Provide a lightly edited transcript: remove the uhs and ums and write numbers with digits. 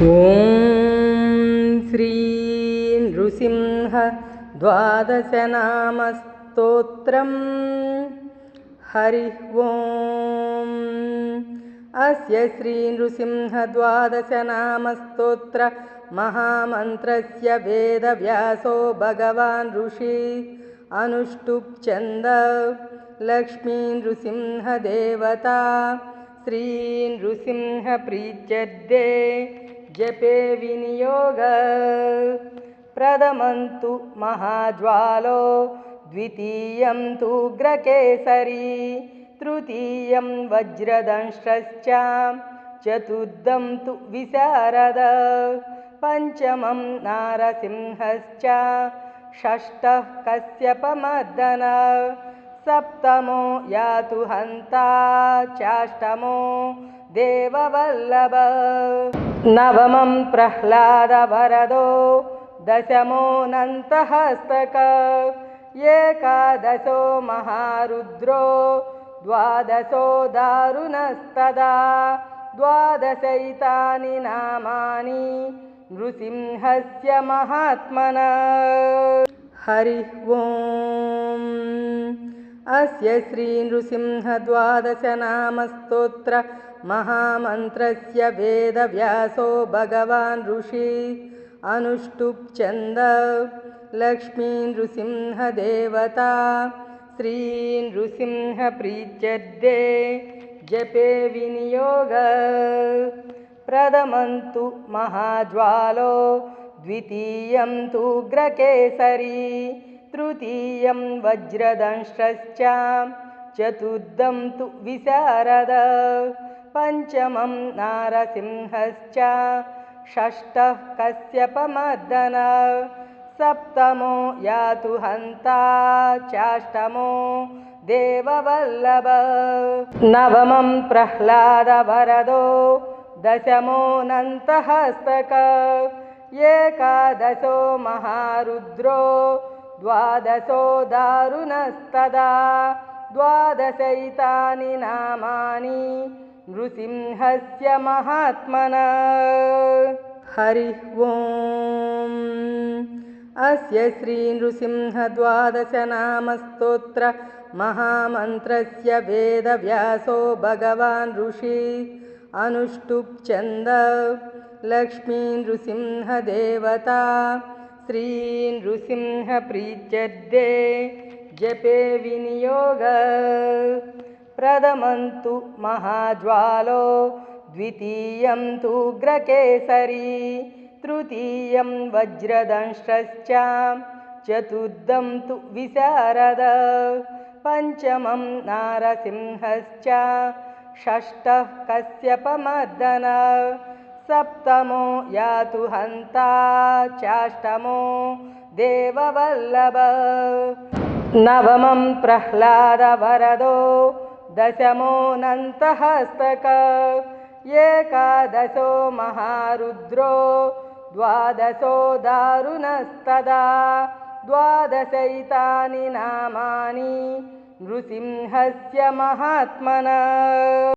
ಓಂ ಶ್ರೀ ನೃಸಿಂಹ ದ್ವಾದಶನಾಮ ಸ್ತೋತ್ರಂ ಹರಿ ಓಂ ಅಸ್ಯ ಶ್ರೀ ನೃಸಿಂಹ ದ್ವಾದಶನಾಮ ಸ್ತೋತ್ರ ಮಹಾಮಂತ್ರಸ್ಯ ವೇದವ್ಯಾಸೋ ಭಗವಾನ್ ಋಷಿ ಅನುಷ್ಠುಪ್ ಛಂದ ಲಕ್ಷ್ಮೀ ನೃಸಿಂಹ ದೇವತಾ ಶ್ರೀ ನೃಸಿಂಹ ಪ್ರೀತ್ಯರ್ಥೇ ಜಪೆ ವಿನಿಯೋಗ ಪ್ರಥಮಂತು ಮಹಾಜ್ವಾಲೋ ದ್ವಿತೀಯಂ ತು ಉಗ್ರಕೇಸರಿ ತೃತೀಯಂ ವಜ್ರದಂಶ್ರಶ್ಚ ಚತುರ್ಥಂ ತು ವಿಶಾರದ ಪಂಚಮಂ ನಾರಸಿಂಹಶ್ಚ ಷಷ್ಠಃ ಕಶ್ಯಪಮರ್ದನ ಸಪ್ತಮೋ ಯಾತು ಹಂತಾ ಚಾಷ್ಟಮೋ ದೇವವಲ್ಲಭ ನವಮಂ ಪ್ರಹ್ಲಾದವರದೋ ದಶಮೋऽನन्तಹಸ್ತಕ ಏಕಾದಶೋ ಮಹಾರುದ್ರೋ ದ್ವಾದಶೋ ದಾರುಣಸ್ತದಾ ದ್ವಾದಶೈತಾನಿ ನಾಮಾನಿ ನೃಸಿಂಹಸ್ಯ ಮಹಾತ್ಮನಃ ಹರಿ ಓಂ ಅಸ್ಯ ಶ್ರೀ ನೃಸಿಂಹ ದ್ವಾದಶನಾಮ ಸ್ತೋತ್ರ ಮಹಾಮಂತ್ರಸ್ಯ ವೇದವ್ಯಾಸೋ ಭಗವಾನ್ ಋಷಿ ಅನುಷ್ಠುಪ್ ಛಂದ ಲಕ್ಷ್ಮೀ ನೃಸಿಂಹ ದೇವತಾ ಶ್ರೀ ನೃಸಿಂಹ ಪ್ರೀತ್ಯರ್ಥೇ ಜಪೆ ವಿನಿಯೋಗ ಪ್ರಥಮಂತು ಮಹಾಜ್ವಾಲೋ ದ್ವಿತೀಯಂ ತು ಉಗ್ರಕೇಸರಿ ತೃತೀಯಂ ವಜ್ರದಂಶ್ರಶ್ಚ ಚತುರ್ಥಂ ತು ವಿಶಾರದ ಪಂಚಮಂ ನಾರಸಿಂಹಶ್ಚ ಷಷ್ಠಃ ಕಶ್ಯಪಮರ್ದನ ಸಪ್ತಮೋ ಯಾತು ಹಂತಾ ಚಾಷ್ಟಮೋ ದೇವವಲ್ಲಭ ನವಮಂ ಪ್ರಹ್ಲಾದವರದೋ ದಶಮೋऽನन्तಹಸ್ತಕ ಏಕಾದಶೋ ಮಹಾರುದ್ರೋ ದ್ವಾದಶೋ ದಾರುಣಸ್ತದಾ ದ್ವಾದಶೈತಾನಿ ನಾಮಾನಿ ನೃಸಿಂಹಸ್ಯ ಮಹಾತ್ಮನಃ ಹರಿ ಓಂ ಅಸ್ಯ ಶ್ರೀ ನೃಸಿಂಹ ದ್ವಾದಶನಾಮ ಸ್ತೋತ್ರ ಮಹಾಮಂತ್ರಸ್ಯ ವೇದವ್ಯಾಸೋ ಭಗವಾನ್ ಋಷಿ ಅನುಷ್ಠುಪ್ ಛಂದ ಲಕ್ಷ್ಮೀ ನೃಸಿಂಹ ದೇವತಾ ಶ್ರೀ ನೃಸಿಂಹ ಪ್ರೀತ್ಯರ್ಥೇ ಜಪೆ ವಿನಿಯೋಗ ಪ್ರಥಮಂತು ಮಹಾಜ್ವಾಲೋ ದ್ವಿತೀಯಂ ತು ಉಗ್ರಕೇಸರಿ ತೃತೀಯಂ ವಜ್ರದಂಶ್ರಶ್ಚ ಚತುರ್ಥಂ ತು ವಿಶಾರದ ಪಂಚಮಂ ನಾರಸಿಂಹಶ್ಚ ಷಷ್ಠಃ ಕಶ್ಯಪಮರ್ದನ ಸಪ್ತಮೋ ಯಾತು ಹಂತಾ ಚಾಷ್ಟಮೋ ದೇವವಲ್ಲಭ ನವಮಂ ಪ್ರಹ್ಲಾದವರದೋ ದಶಮೋऽನन्तಹಸ್ತಕ ಏಕಾದಶೋ ಮಹಾರುದ್ರೋ ದ್ವಾದಶೋ ದಾರುಣಸ್ತದಾ ದ್ವಾದಶೈತಾನಿ ನಾಮಾನಿ ನೃಸಿಂಹಸ್ಯ ಮಹಾತ್ಮನಃ